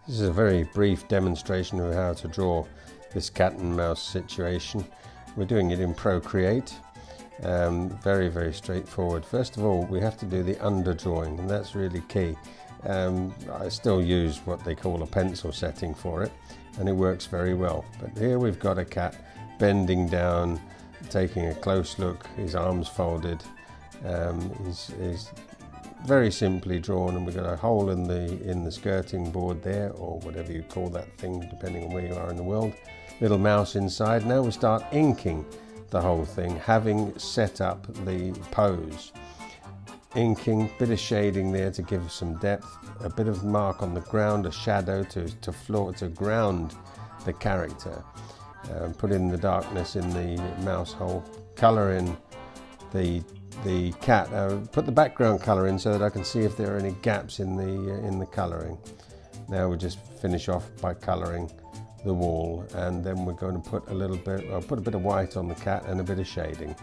This is a very brief demonstration of how to draw this cat and mouse situation. We're doing it in Procreate. Very straightforward. First of all, we have to do the underdrawing, and that's really key. I still use what they call a pencil setting for it, and it works very well. But here we've got a cat bending down, taking a close look, his arms folded. He's very simply drawn, and we've got a hole in the skirting board there, or whatever you call that thing, depending on where you are in the world. Little mouse inside. Now we start inking the whole thing, having set up the pose. Inking, bit of shading there to give some depth, a bit of mark on the ground, a shadow to ground the character. Put in the darkness in the mouse hole, colour in the cat. Put the background colour in so that I can see if there are any gaps in the colouring. Now we just finish off by colouring the wall, and then we're going to put a bit of white on the cat and a bit of shading.